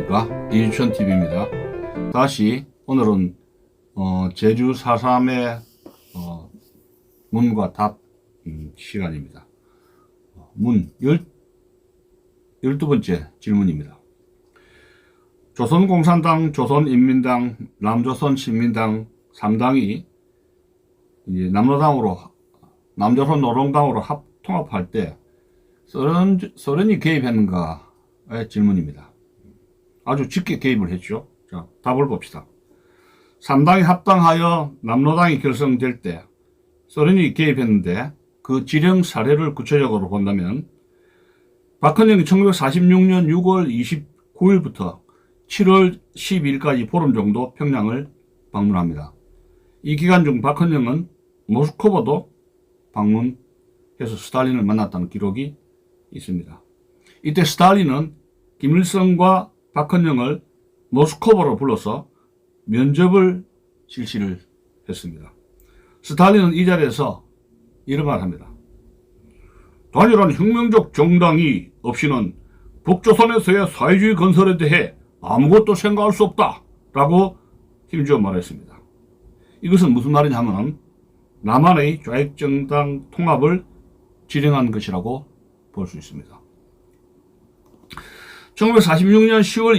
안녕하십니까, 이주천TV입니다. 다시 오늘은 제주 4.3의 문과 답 시간입니다. 문 12번째 질문입니다. 조선공산당, 조선인민당, 남조선신민당 3당이 이제 남조선노동당으로 통합할 때 소련이 개입했는가의 질문입니다. 아주 짙게 개입을 했죠. 자, 답을 봅시다. 3당이 합당하여 남노당이 결성될 때 소련이 개입했는데 그 지령 사례를 구체적으로 본다면 박헌영이 1946년 6월 29일부터 7월 12일까지 보름 정도 평양을 방문합니다. 이 기간 중 박헌영은 모스크바도 방문해서 스탈린을 만났다는 기록이 있습니다. 이때 스탈린은 김일성과 박헌영을 모스크바로 불러서 면접을 실시를 했습니다. 스탈린은 이 자리에서 이런 말을 합니다. 단일한 혁명적 정당이 없이는 북조선에서의 사회주의 건설에 대해 아무것도 생각할 수 없다 라고 힘주어 말했습니다. 이것은 무슨 말이냐 하면 남한의 좌익정당 통합을 지령한 것이라고 볼 수 있습니다. 1946년 10월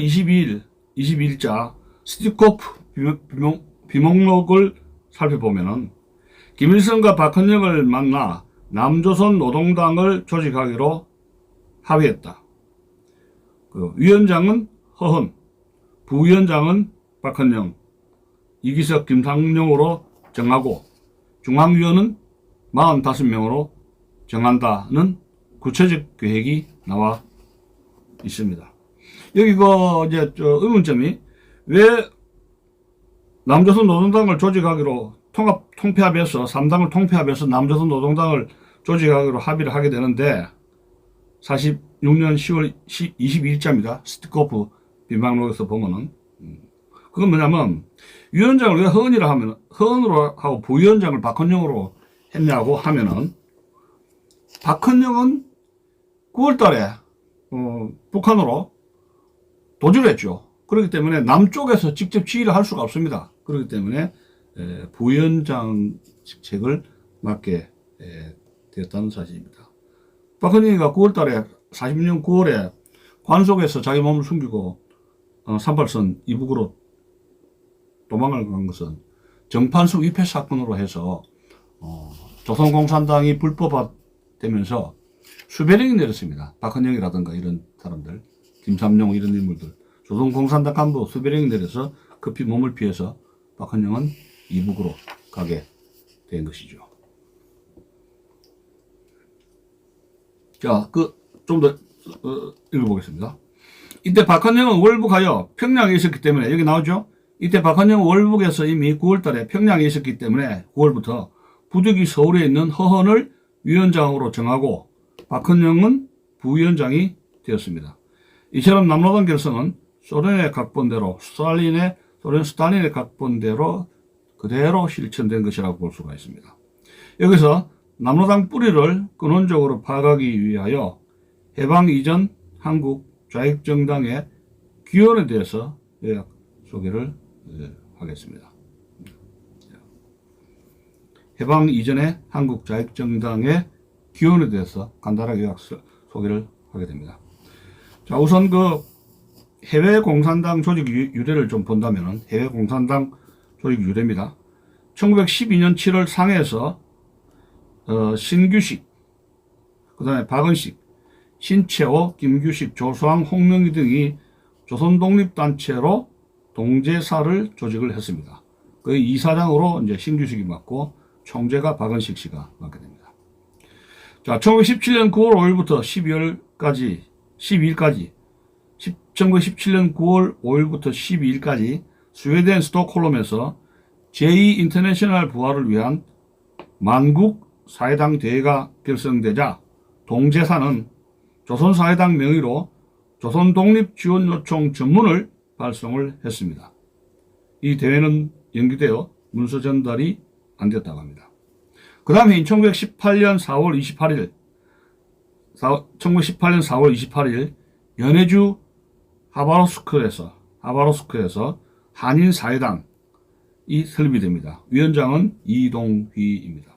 22일자 스티코프 비목록을 살펴보면 김일성과 박헌영을 만나 남조선 노동당을 조직하기로 합의했다. 그 위원장은 허헌, 부위원장은 박헌영, 이기석, 김상용으로 정하고 중앙위원은 45명으로 정한다는 구체적 계획이 나와 있습니다. 여기 이제 의문점이 왜 남조선 노동당을 조직하기로 통폐합해서 3당을 통폐합해서 남조선 노동당을 조직하기로 합의를 하게 되는데 46년 10월 22일자입니다. 스티코프 비방록에서 보면은 그건 뭐냐면 위원장을 왜 허은으로 하고 부위원장을 박헌영으로 했냐고 하면은 박헌영은 9월달에 북한으로 도주를 했죠. 그렇기 때문에 남쪽에서 직접 지휘를 할 수가 없습니다. 그렇기 때문에 부위원장 직책을 맡게 되었다는 사실입니다. 박헌영이가 9월달에 46년 9월에 관속에서 자기 몸을 숨기고 38선 이북으로 도망을 간 것은 정판수 위패 사건으로 해서 조선공산당이 불법화되면서 수배령이 내렸습니다. 박헌영이라든가 이런 사람들, 김삼룡 이런 인물들, 조선공산당 간부 수배령이 내려서 급히 몸을 피해서 박헌영은 이북으로 가게 된 것이죠. 자, 좀 더 읽어보겠습니다. 이때 박헌영은 월북하여 평양에 있었기 때문에, 여기 나오죠? 이때 박헌영은 월북에서 이미 9월달에 평양에 있었기 때문에 9월부터 부득이 서울에 있는 허헌을 위원장으로 정하고 박헌영은 부위원장이 되었습니다. 이처럼 남노당 결성은 소련의 각본대로 스탈린의 각본대로 그대로 실천된 것이라고 볼 수가 있습니다. 여기서 남노당 뿌리를 근원적으로 파악하기 위하여 해방 이전 한국 좌익정당의 기원에 대해서 요약 소개를 하겠습니다. 해방 이전의 한국 좌익정당의 기원에 대해서 간단하게 요약 소개를 하게 됩니다. 자, 우선 해외 공산당 조직 유래를 좀 본다면 해외 공산당 조직 유래입니다. 1912년 7월 상해에서 신규식, 그 다음에 박은식, 신채호, 김규식, 조수왕, 홍명희 등이 조선독립단체로 동제사를 조직을 했습니다. 그 이사장으로 이제 신규식이 맡고 총재가 박은식 씨가 맡게 됩니다. 자, 1917년 9월 5일부터 1917년 9월 5일부터 12일까지 스웨덴 스톡홀름에서 제2 인터내셔널 부활을 위한 만국 사회당 대회가 결성되자 동제사는 조선사회당 명의로 조선독립지원요청 전문을 발송을 했습니다. 이 대회는 연기되어 문서 전달이 안 됐다고 합니다. 그 다음에 1918년 4월 28일 연해주 하바rov스크에서 한인 사회당이 설립이 됩니다. 위원장은 이동휘입니다.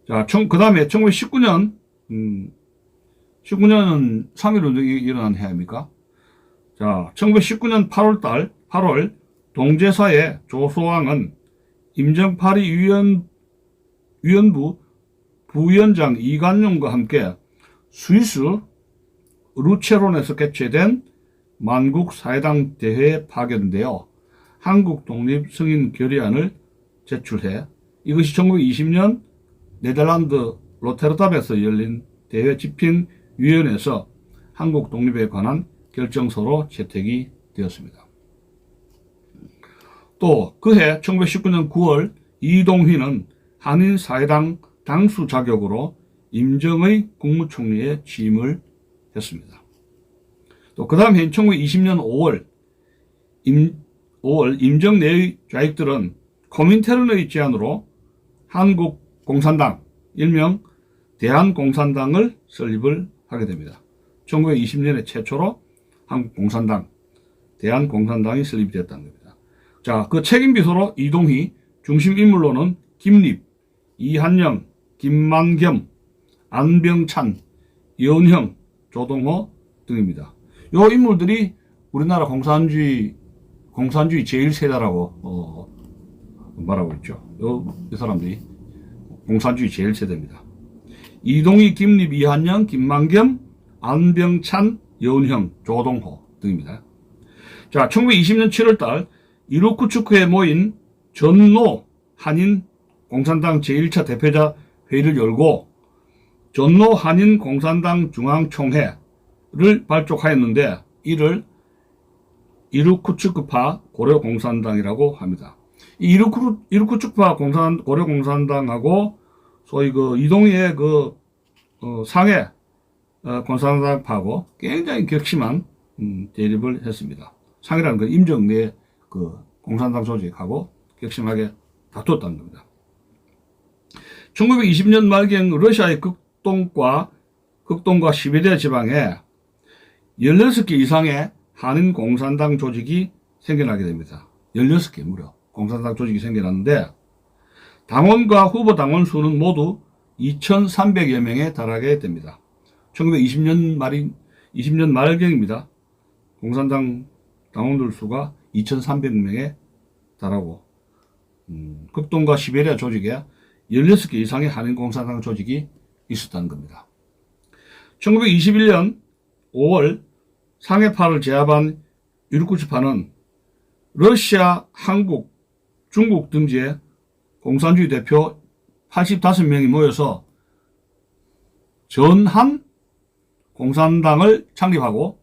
자, 그 다음에 1919년, 19년은 3.1운동이 일어난 해입니까? 자, 1919년 8월, 동제사의 조소왕은 임정파리 위원부 부위원장 이관용과 함께 스위스 루체론에서 개최된 만국사회당 대회에 파견되어 한국 독립 승인 결의안을 제출해 이것이 1920년 네덜란드 로테르담에서 열린 대회 집행위원회에서 한국 독립에 관한 결정서로 채택이 되었습니다. 또 그해 1919년 9월 이동휘는 한인사회당 당수 자격으로 임정의 국무총리에 취임을 했습니다. 또 그 다음 해인 1920년 5월 임정 내의 좌익들은 코민테른의 제안으로 한국공산당, 일명 대한공산당을 설립을 하게 됩니다. 1920년에 최초로 한국공산당, 대한공산당이 설립이 되었다는 겁니다. 자, 그 책임 비서로 이동희, 중심 인물로는 김립, 이한영, 김만겸, 안병찬, 연형, 조동호 등입니다. 요 인물들이 우리나라 공산주의 제일 세대라고 말하고 있죠. 이 사람들이 공산주의 제일 세대입니다. 이동희, 김립, 이한영, 김만겸, 안병찬, 연형, 조동호 등입니다. 자, 1920년 7월달 이루쿠츠크에 모인 전노 한인 공산당 제1차 대표자 회의를 열고 전노 한인 공산당 중앙총회를 발족하였는데 이를 이루쿠츠크파 고려공산당이라고 합니다. 이 이루쿠츠크파 고려공산당하고 소위 그 이동희의 상해 공산당파하고 굉장히 격심한 대립을 했습니다. 상해라는 건 임정 내 공산당 조직하고 격심하게 다투었다는 겁니다. 1920년 말경 러시아의 극동과 시베리아 지방에 16개 이상의 한인 공산당 조직이 생겨나게 됩니다. 16개 무려 공산당 조직이 생겨났는데 당원과 후보 당원 수는 모두 2,300여 명에 달하게 됩니다. 1920년 말경입니다. 공산당 당원들 수가 2,300명에 달하고 극동과 시베리아 조직에 16개 이상의 한인 공산당 조직이 있었다는 겁니다. 1921년 5월 상해파를 제압한 이루쿠츠파는 러시아, 한국, 중국 등지의 공산주의 대표 85명이 모여서 전한 공산당을 창립하고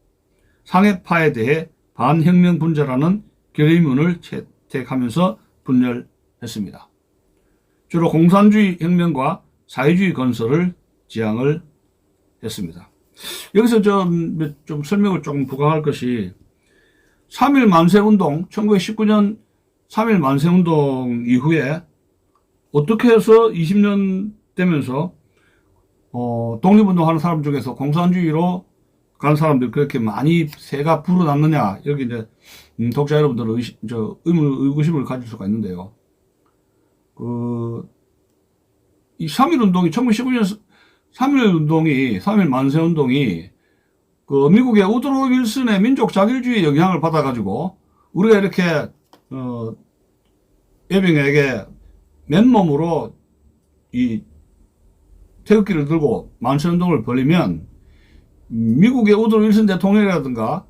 상해파에 대해 반혁명 분자라는 결의문을 채택하면서 분열했습니다. 주로 공산주의 혁명과 사회주의 건설을 지향을 했습니다. 여기서 좀 설명을 조금 부과할 것이 3.1 만세운동, 1919년 3.1 만세운동 이후에 어떻게 해서 20년 되면서 독립운동하는 사람 중에서 공산주의로 간 사람들 그렇게 많이 새가 불어났느냐, 여기 이제 독자 여러분들은 의구심을 가질 수가 있는데요. 이 3.1운동이 1919년 3.1 만세운동이 미국의 우드로 윌슨의 민족 자결주의 영향을 받아가지고 우리가 이렇게 예병에게 맨몸으로 이 태극기를 들고 만세운동을 벌이면 미국의 우드로 윌슨 대통령이라든가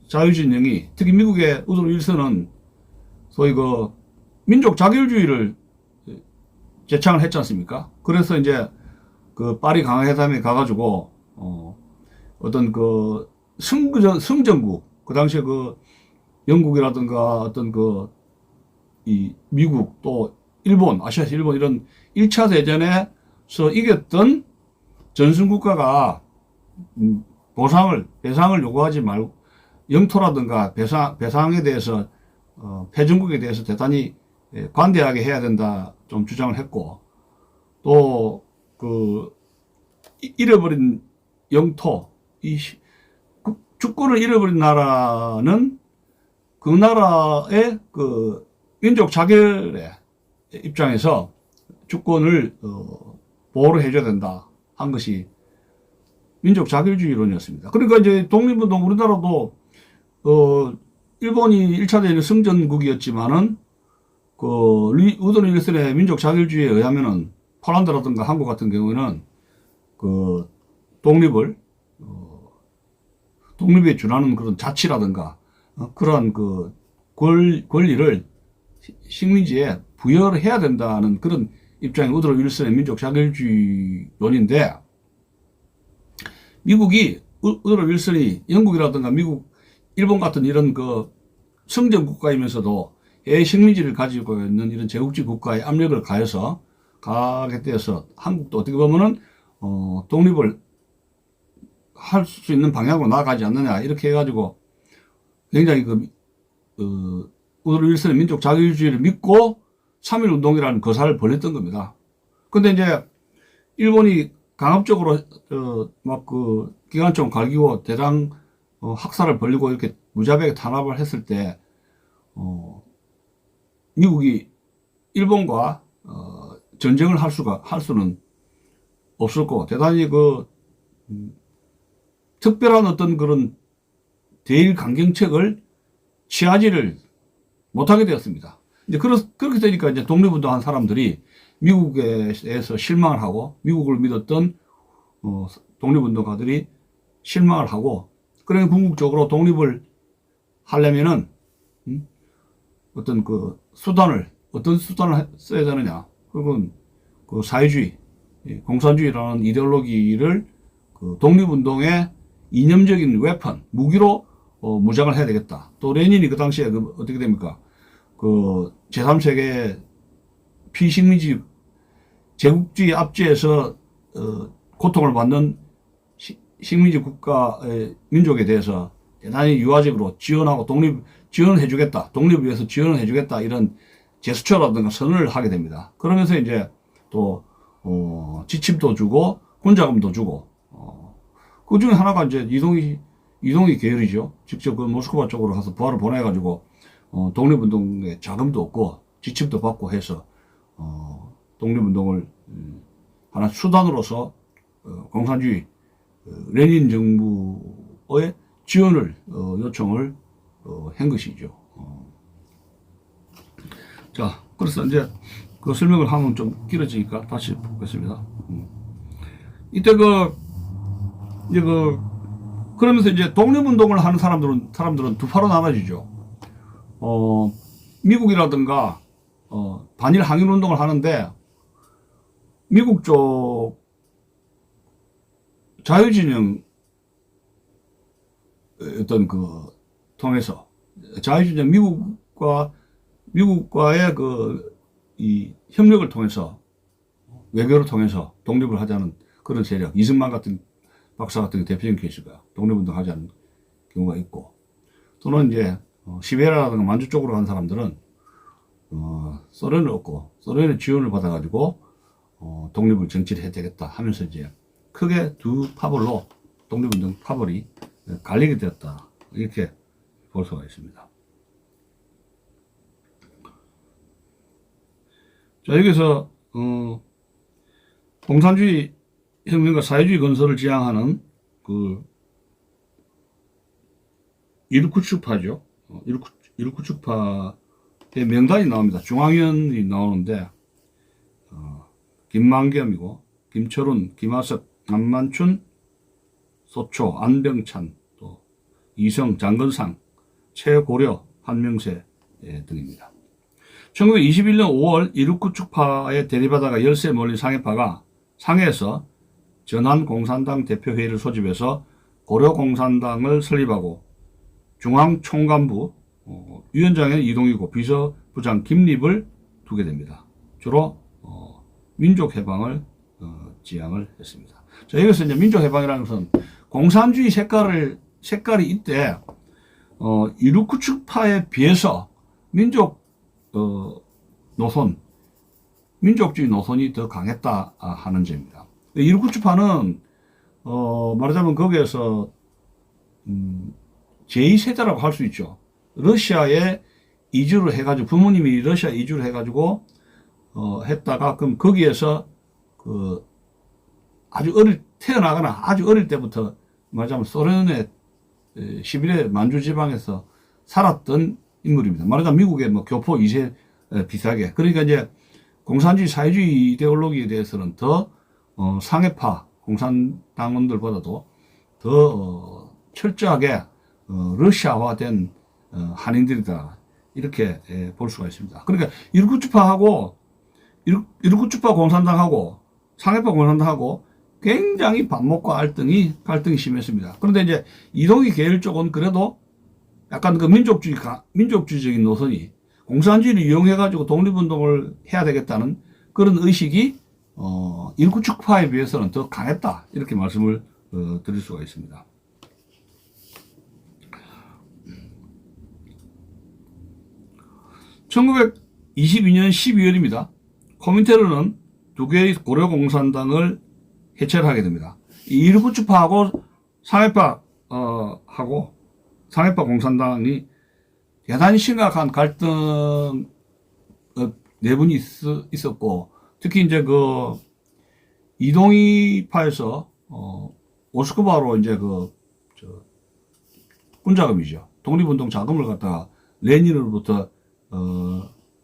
자유진영이, 특히 미국의 우드로 윌슨은 소위 민족 자결주의를 제창을 했지 않습니까? 그래서 이제 파리 강화회담에 가가지고 어떤 승전국, 그 당시에 영국이라든가 어떤 이 미국 또 일본, 아시아에서 일본 이런 1차 대전에서 이겼던 전승국가가 배상을 요구하지 말고 영토라든가 배상에 대해서 패전국에 대해서 대단히 관대하게 해야 된다 좀 주장을 했고, 또 잃어버린 영토, 주권을 잃어버린 나라는 그 나라의 그 민족 자결의 입장에서 주권을 보호를 해줘야 된다 한 것이 민족 자결주의론이었습니다. 그러니까 이제 독립운동 우리나라도 일본이 1차 대전 승전국이었지만은 그 우드로 윌슨의 민족 자결주의에 의하면은 폴란드라든가 한국 같은 경우에는 그 독립에 준하는 그런 자치라든가 그러한 그 권리를 식민지에 부여를 해야 된다는 그런 입장이 우드로 윌슨의 민족 자결주의론인데, 미국이 우드로 윌슨이 영국이라든가 미국, 일본 같은 이런 그 성전 국가이면서도 해외 식민지를 가지고 있는 이런 제국주의 국가에 압력을 가해서 가게 되어서 한국도 어떻게 보면은 독립을 할 수 있는 방향으로 나아가지 않느냐 이렇게 해가지고 굉장히 우드로 윌슨의 민족 자결주의를 믿고 3.1 운동이라는 거사를 벌였던 겁니다. 근데 이제 일본이 강압적으로 기관총 갈기고 대량 학살을 벌리고 이렇게 무자비하게 탄압을 했을 때 미국이 일본과 전쟁을 할 수는 없었고, 대단히 특별한 어떤 그런 대일 강경책을 취하지를 못하게 되었습니다. 이제 그렇게 되니까 이제 독립운동한 사람들이 미국에서 실망을 하고, 미국을 믿었던 독립운동가들이 실망을 하고, 그러면 궁극적으로 독립을 하려면은 어떤 어떤 수단을 써야 되느냐. 그건 사회주의, 공산주의라는 이데올로기를 독립운동의 이념적인 웨펀, 무기로 무장을 해야 되겠다. 또 레닌이 그 당시에 어떻게 됩니까? 제3세계 피식민지 제국주의 압제에서 고통을 받는 식민지 국가의 민족에 대해서 대단히 유화적으로 지원하고 지원을 해주겠다. 독립을 위해서 지원을 해주겠다. 이런 제스처라든가 선언을 하게 됩니다. 그러면서 이제 또, 지침도 주고, 훈자금도 주고, 그 중에 하나가 이제 이동희 계열이죠. 직접 모스크바 쪽으로 가서 부하를 보내가지고, 독립운동에 자금도 얻고, 지침도 받고 해서, 독립운동을, 하나 수단으로서, 공산주의, 레닌 정부의 지원을, 요청을, 한 것이죠. 자, 그래서 이제 그 설명을 하면 좀 길어지니까 다시 보겠습니다. 이때 그러면서 이제 독립운동을 하는 사람들은 두 파로 나눠지죠. 미국이라든가, 반일 항일운동을 하는데, 미국 쪽 자유진영 통해서, 자유진영 미국과의 이 협력을 통해서, 외교를 통해서 독립을 하자는 그런 세력, 이승만 같은 박사 같은 대표적인 케이스가 독립운동 하자는 경우가 있고, 또는 이제 시베리아라든가 만주 쪽으로 간 사람들은 소련을 얻고 소련의 지원을 받아가지고 독립을 정치를 해야 되겠다 하면서 이제 크게 두 파벌로 독립운동 파벌이 갈리게 되었다, 이렇게 볼 수가 있습니다. 자, 여기서 공산주의 혁명과 사회주의 건설을 지향하는 이르쿠츠파죠. 이르쿠츠파의 명단이 나옵니다. 중앙위원이 나오는데, 김만겸이고, 김철훈, 김하석, 남만춘, 소초, 안병찬, 또 이성, 장건상, 최고려, 한명세 등입니다. 1921년 5월 이르쿠츠파의 대립하다가 열세 몰린 상해파가 상해에서 전한공산당 대표회의를 소집해서 고려공산당을 설립하고, 중앙총관부 위원장은 이동이고 비서부장 김립을 두게 됩니다. 주로 민족해방을 지향을 했습니다. 자, 여기서 이제 민족해방이라는 것은 공산주의 색깔이 이때 이르쿠츠파에 비해서 민족주의 노선이 더 강했다 하는 점입니다. 이르쿠츠파는 말하자면 거기에서 제2세대라고 할 수 있죠. 러시아에 이주를 해가지고 부모님이 러시아에 이주를 해가지고 했다가 그럼 거기에서 그 아주 태어나거나 아주 어릴 때부터 말하자면 소련의 시베리아 만주 지방에서 살았던 인물입니다. 말하자면 미국의 뭐 교포 2세 비슷하게. 그러니까 이제 공산주의 사회주의 이데올로기에 대해서는 더 상해파 공산당원들보다도 더 철저하게 러시아화된 한인들이다 이렇게 볼 수가 있습니다. 그러니까 이르쿠츠파하고 이르쿠츠파 공산당하고 상해파 공산당하고 굉장히 반목과 갈등이 심했습니다. 그런데 이제 이동희 계열 쪽은 그래도 약간 그 민족주의적인 노선이 공산주의를 이용해가지고 독립운동을 해야 되겠다는 그런 의식이 이르쿠츠파에 비해서는 더 강했다 이렇게 말씀을 드릴 수가 있습니다. (1922년 12월입니다) 코민테르는 두 개의 고려공산당을 해체를 하게 됩니다. 이르쿠츠파하고 상해파 공산당이 대단히 심각한 갈등 내분이 있었고, 특히 이제 그 이동희파에서 모스크바로 이제 군자금이죠. 독립운동 자금을 갖다가 레닌으로부터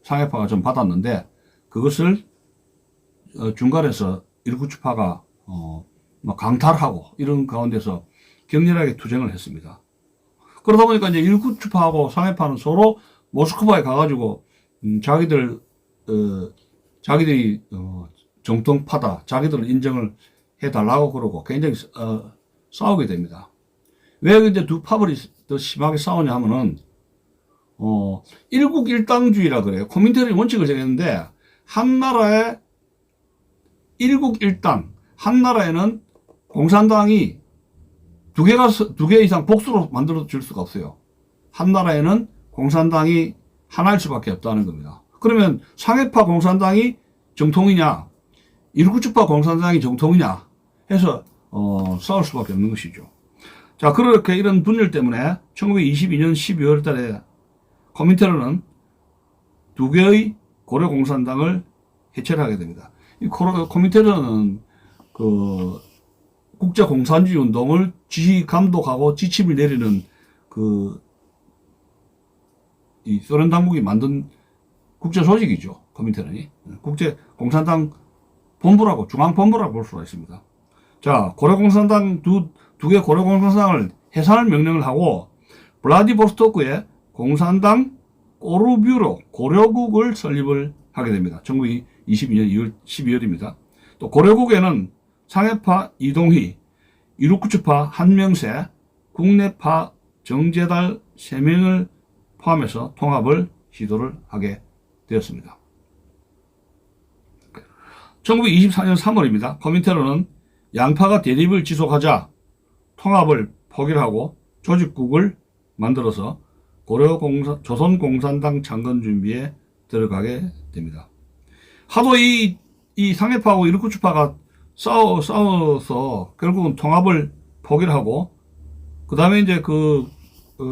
상해파가 좀 받았는데 그것을 중간에서 이르쿠츠파가 강탈하고 이런 가운데서 격렬하게 투쟁을 했습니다. 그러다 보니까 이제 이르쿠츠파하고 상해파는 서로 모스크바에 가가지고 자기들이 정통파다, 자기들 인정을 해달라고 그러고 굉장히 싸우게 됩니다. 왜 이제 두 파벌이 더 심하게 싸우냐 하면은 일국일당주의라 그래요. 코민테르의 원칙을 정했는데 한 나라에 일국일당, 한 나라에는 공산당이 두 개 이상 복수로 만들어 줄 수가 없어요. 한 나라에는 공산당이 하나일 수밖에 없다는 겁니다. 그러면 상해파 공산당이 정통이냐, 이르쿠츠파 공산당이 정통이냐 해서 싸울 수밖에 없는 것이죠. 자, 그렇게 이런 분열 때문에 1922년 12월 달에 코민테르는 두 개의 고려 공산당을 해체를 하게 됩니다. 이 코민테르는 그 국제 공산주의 운동을 지휘 감독하고 지침을 내리는 이 소련 당국이 만든 국제 조직이죠. 코민테른이 국제 공산당 본부라고, 중앙 본부라고 볼 수가 있습니다. 자, 고려 공산당 두 개 고려 공산당을 해산을 명령을 하고 블라디보스토크에 공산당 꼬르뷰로 고려국을 설립을 하게 됩니다. 1922년 12월입니다. 또 고려국에는 상해파 이동희, 이르쿠츠파 한명세, 국내파 정재달 3명을 포함해서 통합을 시도를 하게 되었습니다. 1924년 3월입니다. 코민테르는 양파가 대립을 지속하자 통합을 포기를 하고 조직국을 만들어서 조선공산당 창건 준비에 들어가게 됩니다. 하도 이 상해파하고 이르쿠츠파가 싸워서 결국은 통합을 포기를 하고, 그 다음에 이제 그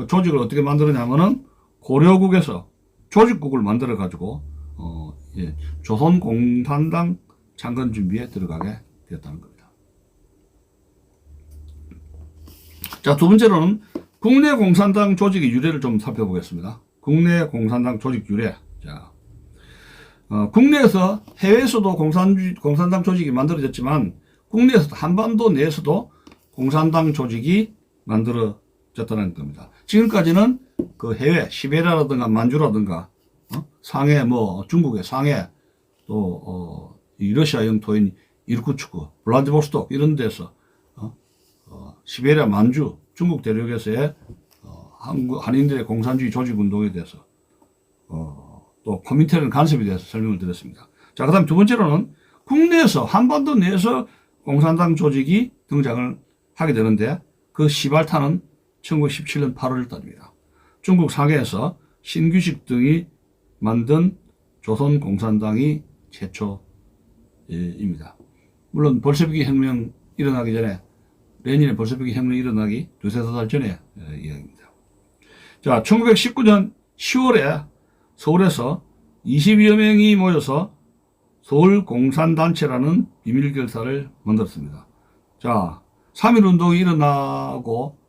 조직을 어떻게 만들었냐면은 고려국에서 조직국을 만들어 가지고 조선공산당 창건 준비에 들어가게 되었다는 겁니다. 자, 두 번째로는 국내 공산당 조직의 유래를 좀 살펴보겠습니다. 국내 공산당 조직 유래. 자, 국내에서, 해외에서도 공산당 조직이 만들어졌지만 국내에서도, 한반도 내에서도 공산당 조직이 만들어졌다는 겁니다. 지금까지는 그 해외, 시베리아라든가 만주라든가 상해, 중국의 상해, 또 이 러시아 영토인 이르쿠츠크, 블라디보스토크 이런 데서 시베리아, 만주, 중국 대륙에서의 한인들의 공산주의 조직 운동에 대해서 또 코민테르 간섭에 대해서 설명을 드렸습니다. 자, 그 다음 두 번째로는 국내에서, 한반도 내에서 공산당 조직이 등장을 하게 되는데 그 시발탄은 1917년 8월 달입니다. 중국 상해에서 신규식 등이 만든 조선공산당이 최초입니다. 물론 볼셰비키 혁명 일어나기 전에 레닌의 볼셰비키 혁명이 일어나기 두세 달 전에 이야기입니다. 자, 1919년 10월에 서울에서 22여 명이 모여서 서울공산단체라는 비밀결사를 만들었습니다. 자, 3.1운동이 일어나고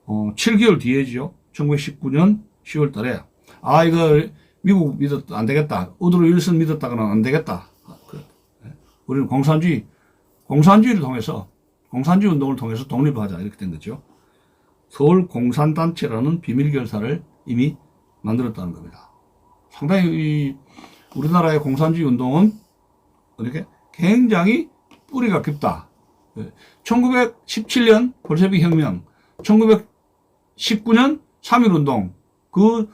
7개월 뒤에죠. 1919년 10월 달에 이거 미국 믿었다 안 되겠다. 우드로 윌슨 믿었다가는 안 되겠다. 우리는 공산주의를 통해서 공산주의 운동을 통해서 독립하자 이렇게 된 거죠. 서울공산단체라는 비밀결사를 이미 만들었다는 겁니다. 상당히 우리나라의 공산주의 운동은 이렇게 굉장히 뿌리가 깊다. 1917년 볼셰비키 혁명, 1919년 3.1운동 그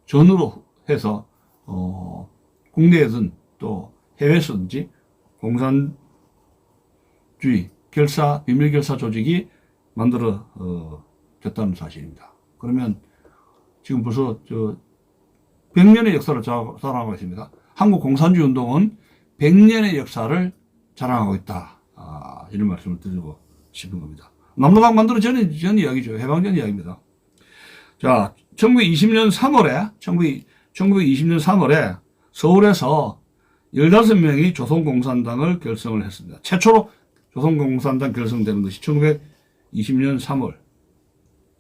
전후로 해서 국내에든 또 해외에서든지 공산주의 결사, 비밀결사 조직이 만들어졌다는 사실입니다. 그러면 지금 벌써 100년의 역사를 자랑하고 있습니다. 한국 공산주의 운동은 100년의 역사를 자랑하고 있다. 이런 말씀을 드리고 싶은 겁니다. 남로당 만들어 전 이야기죠. 해방 전 이야기입니다. 자, 1920년 3월에 서울에서 15명이 조선공산당을 결성을 했습니다. 최초로 조선공산당 결성되는 것이 1920년 3월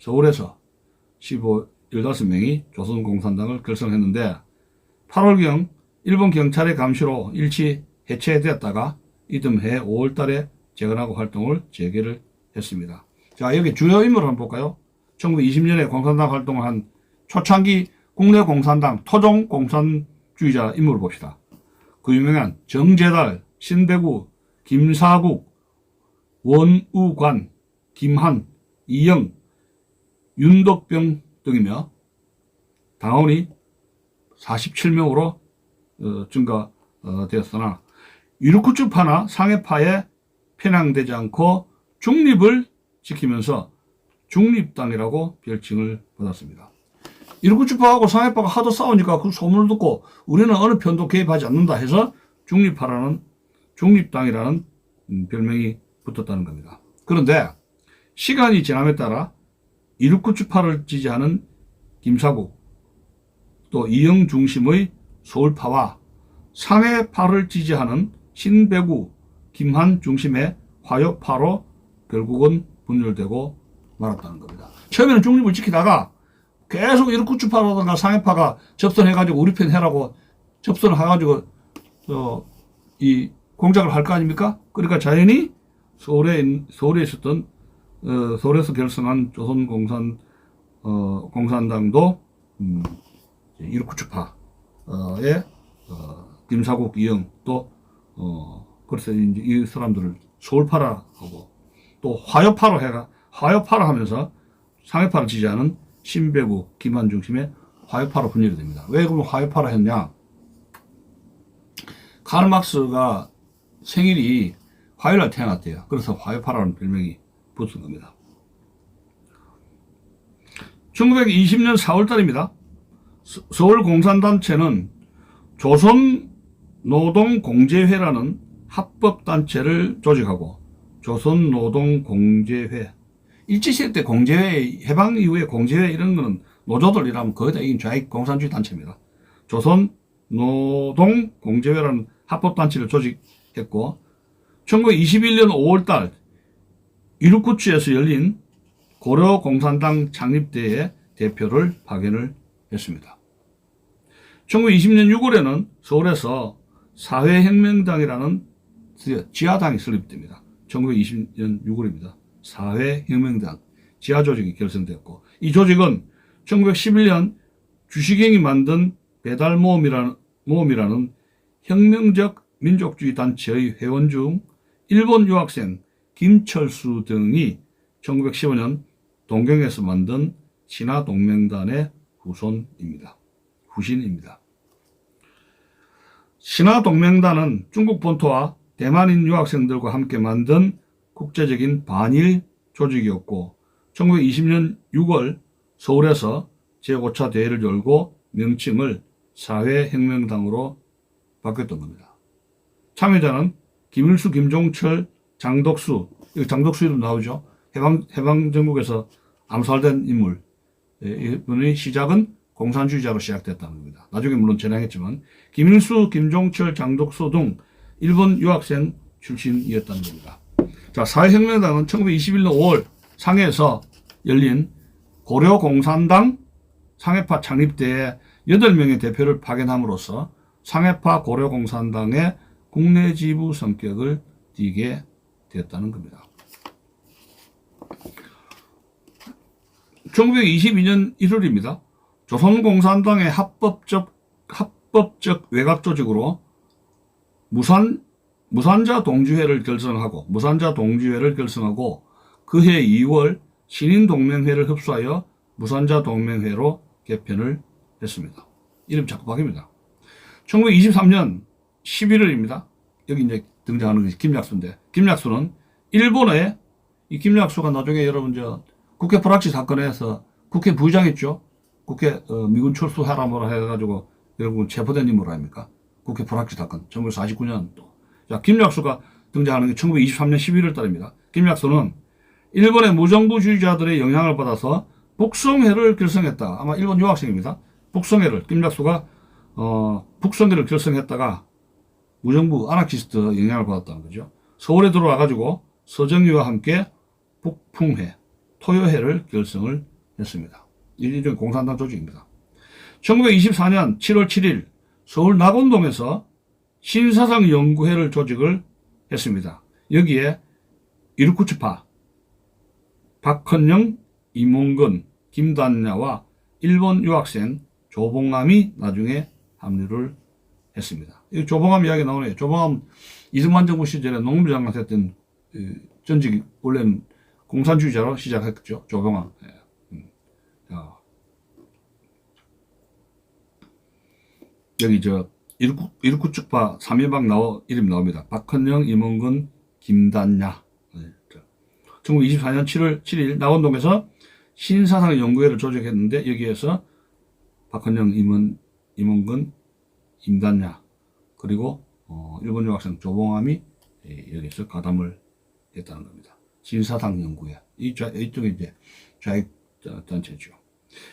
서울에서 15명이 조선공산당을 결성했는데 8월경 일본 경찰의 감시로 일시 해체되었다가 이듬해 5월 달에 재건하고 활동을 재개를 했습니다. 자, 여기 주요 인물을 한번 볼까요? 1920년에 공산당 활동을 한 초창기 국내 공산당 토종 공산주의자 인물을 봅시다. 그 유명한 정제달, 신배구, 김사국, 원우관, 김한, 이영, 윤덕병 등이며 당원이 47명으로 증가되었으나 이루쿠츠파나 상해파에 편향되지 않고 중립을 지키면서 중립당이라고 별칭을 받았습니다. 이루쿠츠파하고 상해파가 하도 싸우니까 그 소문을 듣고 우리는 어느 편도 개입하지 않는다 해서 중립당이라는 별명이 붙었다는 겁니다. 그런데 시간이 지남에 따라 이루쿠츠파를 지지하는 김사국 또 이영 중심의 서울파와 상해파를 지지하는 신배구, 김한 중심의 화요파로 결국은 분열되고 말았다는 겁니다. 처음에는 중립을 지키다가 계속 이루쿠츠파라든가 상해파가 접선해가지고 우리 편 해라고 접선을 해가지고 이 공작을 할 거 아닙니까? 그러니까 자연히 서울에 있었던 서울에서 결성한 조선공산당도 이루쿠츠파의 김사국, 이영 또 그래서 이제 이 사람들을 서울파라 하고 또 화요파라 하면서 상해파를 지지하는 신배구, 김한 중심의 화요파로 분열이 됩니다. 왜 그럼 화요파라 했냐? 카르 막스가 생일이 화요일날 태어났대요. 그래서 화요파라는 별명이 붙은 겁니다. 1920년 4월달입니다. 서울공산단체는 조선노동공제회라는 합법단체를 조직하고 조선노동공제회 일제시대 때 공제회 해방 이후에 공제회 이런 거는 노조들이라면 거의 다 이긴 좌익 공산주의 단체입니다. 조선노동공제회라는 합법단체를 조직했고 1921년 5월달 이루쿠츠에서 열린 고려공산당 창립대회에 대표를 파견을 했습니다. 1920년 6월에는 서울에서 사회혁명당이라는 지하당이 설립됩니다. 1920년 6월입니다. 사회혁명당 지하조직이 결성되었고 이 조직은 1911년 주식행이 만든 배달모험이라는 혁명적 민족주의 단체의 회원 중 일본 유학생 김철수 등이 1915년 동경에서 만든 신화동맹단의 후신입니다. 신화동맹단은 중국 본토와 대만인 유학생들과 함께 만든 국제적인 반일 조직이었고 1920년 6월 서울에서 제5차 대회를 열고 명칭을 사회혁명당으로 바뀌었던 겁니다. 참여자는 김일수, 김종철, 장덕수, 여기 장덕수 이름 나오죠. 해방정국에서 암살된 인물. 이분의 시작은 공산주의자로 시작됐다는 겁니다. 나중에 물론 전향했지만 김일수, 김종철, 장덕수 등 일본 유학생 출신이었다는 겁니다. 자, 사회혁명당은 1921년 5월 상해에서 열린 고려공산당 상해파 창립대에 8명의 대표를 파견함으로써 상해파 고려공산당의 국내 지부 성격을 띠게 되었다는 겁니다. 1922년 1월입니다. 조선공산당의 합법적 외곽 조직으로 무산자 동지회를 결성하고 그해 2월 신인동맹회를 흡수하여 무산자 동맹회로 개편을 했습니다. 이름 자꾸 바뀝니다. 1923년 11월입니다. 여기 이제 등장하는 것이 김약수인데, 김약수는 일본의 이 김약수가 나중에 여러분 국회 불합치 사건에서 국회 부의장했죠. 국회 미군 철수하라 뭐라 해가지고 여러분 체포된 인물 아닙니까? 국회 불합치 사건 1949년도. 자, 김약수가 등장하는 게 1923년 11월 달입니다. 김약수는 일본의 무정부주의자들의 영향을 받아서 북성회를 결성했다. 아마 일본 유학생입니다. 북성회를 김약수가 북성회를 결성했다가 무정부 아나키스트 영향을 받았다는 거죠. 서울에 들어와가지고 서정희와 함께 북풍회, 토요회를 결성을 했습니다. 일종의 공산당 조직입니다. 1924년 7월 7일 서울 낙원동에서 신사상연구회를 조직을 했습니다. 여기에 이르쿠츠파, 박헌영, 이몽근, 김단야와 일본 유학생 조봉암이 나중에 합류를 했습니다. 이 조봉암 이야기 나오네요. 조봉암 이승만 정부 시절에 농림부 장관 했던 전직이 원래는 공산주의자로 시작했죠. 조봉암. 여기 이르쿠츠파 3인방 이름 나옵니다. 박헌영, 임원근, 김단야. 1924년 7월 7일 낙원동에서 신사상연구회를 조직했는데 여기에서 박헌영, 임원근, 김단야 그리고 일본 유학생 조봉암이 여기서 가담을 했다는 겁니다. 신사상연구회. 이쪽에 이제 좌익단체죠.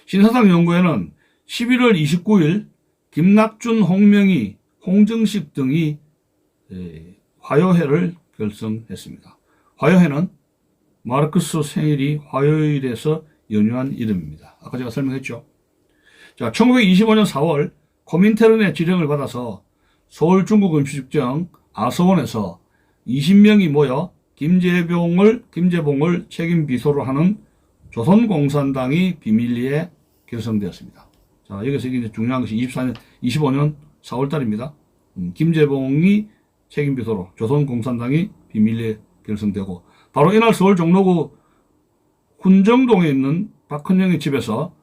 신사상연구회는 11월 29일 김낙준, 홍명희, 홍정식 등이 화요회를 결성했습니다. 화요회는 마르크스 생일이 화요일에서 연유한 이름입니다. 아까 제가 설명했죠. 자, 1925년 4월 코민테른의 지령을 받아서 서울 중국음식점 아서원에서 20명이 모여 김재봉을 책임 비서로 하는 조선공산당이 비밀리에 결성되었습니다. 자, 여기서 이제 중요한 것이 25년 4월 달입니다. 김재봉이 책임 비서로 조선공산당이 비밀리에 결성되고, 바로 이날 서울 종로구 훈정동에 있는 박헌영의 집에서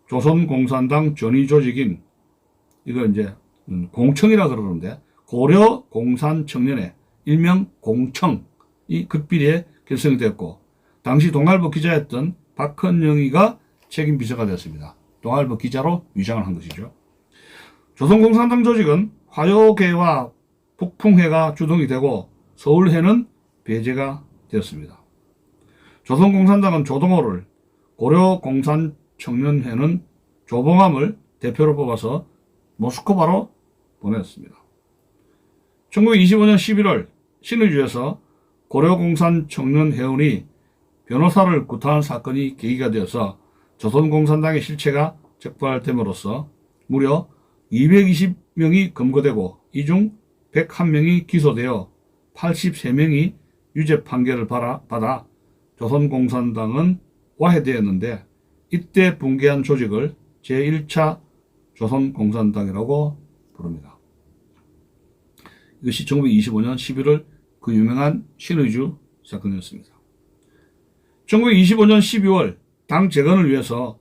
조선공산당 전위 조직인, 이걸 이제 공청이라 그러는데, 고려공산청년회, 일명 공청이 극비리에 결성이 됐고, 당시 동아일보 기자였던 박헌영이가 책임 비서가 됐습니다. 동아일보 기자로 위장을 한 것이죠. 조선공산당 조직은 화요계와 북풍회가 주동이 되고 서울회는 배제가 되었습니다. 조선공산당은 조동호를, 고려공산청년회는 조봉암을 대표로 뽑아서 모스크바로 보냈습니다. 1925년 11월 신의주에서 고려공산청년회원이 변호사를 구타한 사건이 계기가 되어서 조선공산당의 실체가 적발됨으로써 무려 220명이 검거되고 이 중 101명이 기소되어 83명이 유죄 판결을 받아 조선공산당은 와해되었는데, 이때 붕괴한 조직을 제1차 조선공산당이라고 부릅니다. 이것이 1925년 11월 그 유명한 신의주 사건이었습니다. 1925년 12월 당 재건을 위해서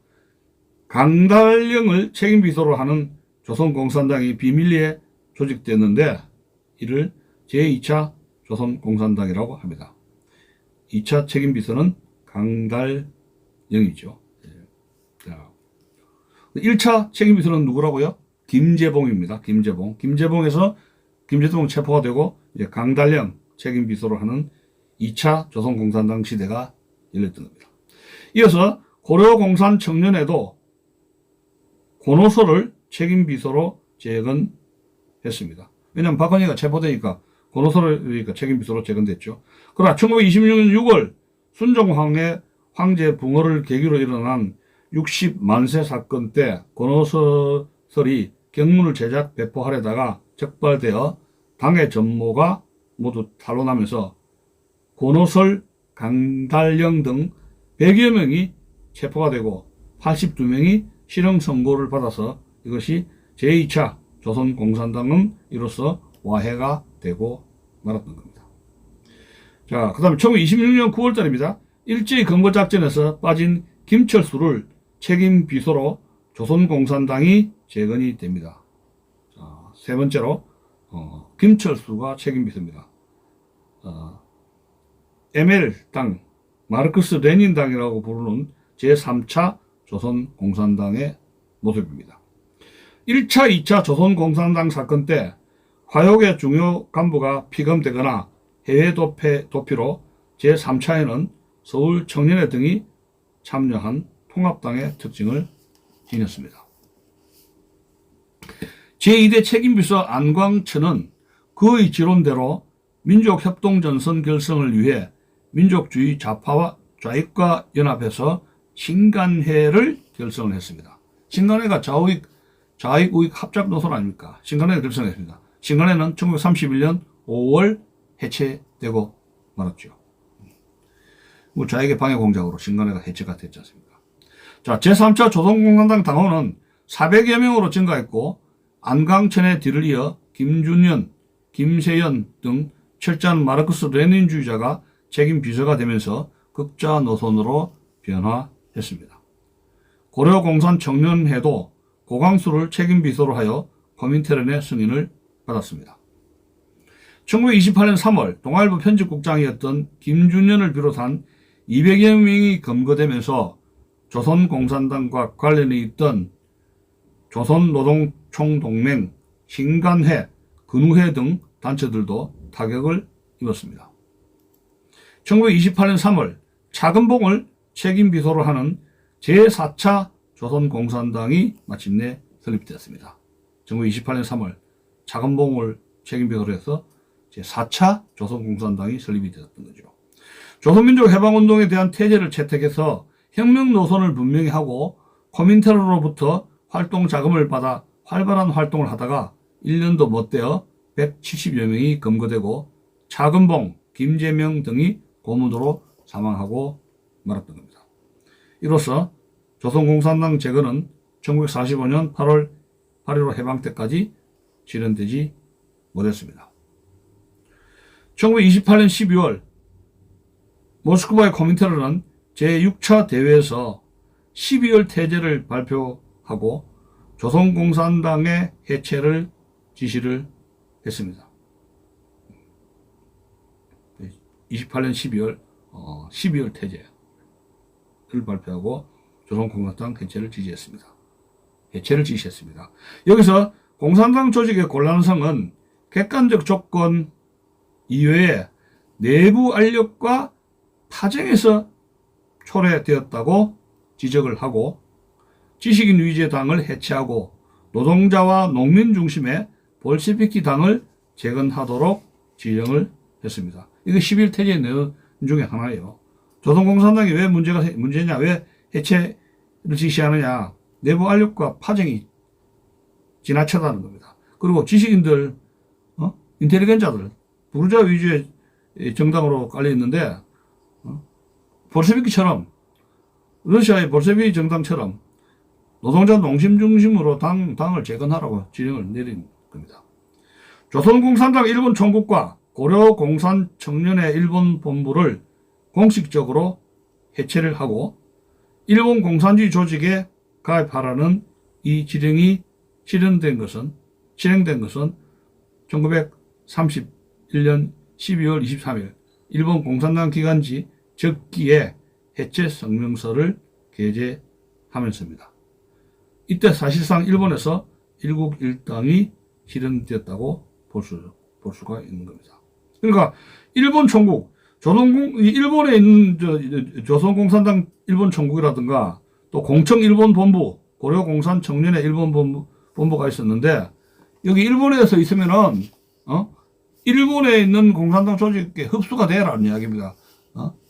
강달령을 책임비서로 하는 조선공산당이 비밀리에 조직됐는데 이를 제2차 조선공산당이라고 합니다. 2차 책임비서는 강달령이죠. 1차 책임비서는 누구라고요? 김재봉입니다. 김재봉. 김재봉 체포가 되고 이제 강달령 책임비서로 하는 2차 조선공산당 시대가 열렸던 겁니다. 이어서 고려공산 청년회도 권오설을 책임비서로 재건했습니다. 왜냐하면 박헌희가 체포되니까 권오설이 책임비서로 재건됐죠. 그러나 1926년 6월 순종황의 황제 붕어를 계기로 일어난 60만세 사건 때 권오설이 경문을 제작 배포하려다가 적발되어 당의 전모가 모두 탄로나면서 권오설, 강달령 등 100여 명이 체포가 되고 82명이 실형 선고를 받아서 이것이 제2차 조선공산당은 이로써 와해가 되고 말았던 겁니다. 자, 그 다음에 1926년 9월 달입니다. 일제히 건국작전에서 빠진 김철수를 책임 비서로 조선공산당이 재건이 됩니다. 자, 세 번째로 김철수가 책임 비서입니다. ML당, 마르크스 레닌당이라고 부르는 제3차 조선공산당의 모습입니다. 1차, 2차 조선공산당 사건 때 화욕의 중요 간부가 피감되거나 해외 도피로 제3차에는 서울 청년회 등이 참여한 통합당의 특징을 지녔습니다. 제2대 책임비서 안광천은 그의 지론대로 민족협동전선 결성을 위해 민족주의 좌파와 좌익과 연합해서 신간회를 결성을 했습니다. 신간회가 좌익 우익 합작 노선 아닙니까? 신간회를 결성했습니다. 신간회는 1931년 5월 해체되고 말았죠. 좌익의 방해 공작으로 신간회가 해체가 됐지 않습니까? 자, 제3차 조선공산당 당원은 400여 명으로 증가했고 안광천의 뒤를 이어 김준현, 김세연 등 철저한 마르크스 레닌주의자가 책임 비서가 되면서 극좌 노선으로 변화했습니다. 고려공산 청년회도 고광수를 책임 비서로 하여 거민테런의 승인을 받았습니다. 1928년 3월 동아일보 편집국장이었던 김준현을 비롯한 200여 명이 검거되면서 조선공산당과 관련이 있던 조선노동총동맹, 신간회, 근우회 등 단체들도 타격을 입었습니다. 1928년 3월 차금봉을 책임비서로 하는 제4차 조선공산당이 마침내 설립되었습니다. 1928년 3월 차금봉을 책임비서로 해서 제4차 조선공산당이 설립이 되었던 거죠. 조선민족해방운동에 대한 태제를 채택해서 혁명 노선을 분명히 하고 코민테런으로부터 활동 자금을 받아 활발한 활동을 하다가 1년도 못 되어 170여 명이 검거되고 차금봉, 김재명 등이 고문으로 사망하고 말았던 겁니다. 이로써 조선공산당 재건은 1945년 8월 8.15 해방 때까지 실현되지 못했습니다. 1928년 12월 모스크바의 코민테런은 제6차 대회에서 12월 태제를 발표하고 조선공산당의 해체를 지시를 했습니다. 28년 12월 태제를 발표하고 조선공산당 해체를 지시했습니다. 여기서 공산당 조직의 곤란성은 객관적 조건 이외에 내부 알력과 파쟁에서 초래되었다고 지적을 하고 지식인 위주의 당을 해체하고 노동자와 농민 중심의 볼셰비키 당을 재건하도록 지령을 했습니다. 이게 12일 태제의 내용 중에 하나예요. 조선공산당이 왜 문제냐, 왜 해체를 지시하느냐, 내부 알력과 파쟁이 지나쳐다는 겁니다. 그리고 지식인들, 인텔리겐자들, 부르주아 위주의 정당으로 깔려있는데, 볼셰비키처럼, 러시아의 볼셰비키 정당처럼 노동자 농심 중심으로 당을 재건하라고 지령을 내린 겁니다. 조선공산당 일본 총국과 고려공산청년회 일본 본부를 공식적으로 해체를 하고 일본 공산주의 조직에 가입하라는 이 지령이 실행된 것은 1931년 12월 23일 일본 공산당 기관지 적기에 해체 성명서를 게재하면서입니다. 이때 사실상 일본에서 일국 일당이 실현되었다고 볼 수가 있는 겁니다. 그러니까 일본 총국, 일본에 있는 조선공산당 일본 총국이라든가 또 공청 일본 본부, 고려공산 청년회 일본 본부가 있었는데 여기 일본에서 있으면은 일본에 있는 공산당 조직에 흡수가 되라는 이야기입니다.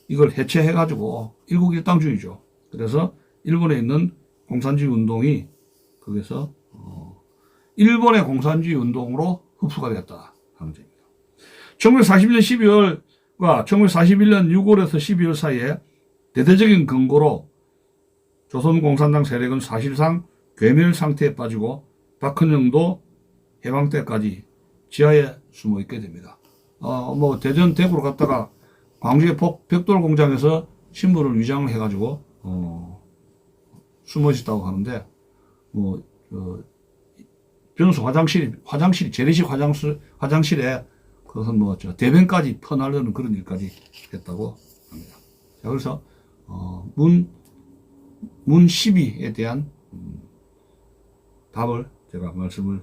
이걸 해체해가지고 일국일당주의죠. 그래서 일본에 있는 공산주의 운동이 거기서 일본의 공산주의 운동으로 흡수가 되었다 하는 점입니다. 1940년 12월과 1941년 6월에서 12월 사이에 대대적인 근거로 조선공산당 세력은 사실상 괴멸 상태에 빠지고 박헌영도 해방 때까지 지하에 숨어 있게 됩니다. 대전 대구로 갔다가 광주의 벽돌 공장에서 신분을 위장을 해가지고 숨어 있었다고 하는데 변수 화장실이 재래식 화장실에 그것은 대변까지 퍼나르는 그런 일까지 했다고 합니다. 자, 그래서 문 12에 대한 답을 제가 말씀을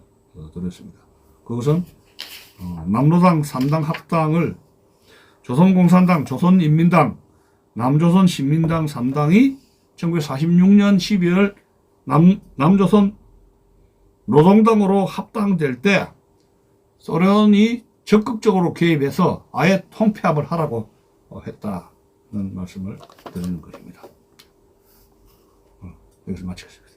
드렸습니다. 그것은 남로당 3당 합당을 조선공산당, 조선인민당, 남조선 신민당 3당이 1946년 12월 남조선 노동당으로 합당될 때 소련이 적극적으로 개입해서 아예 통폐합을 하라고 했다는 말씀을 드리는 것입니다. 여기서 마치겠습니다.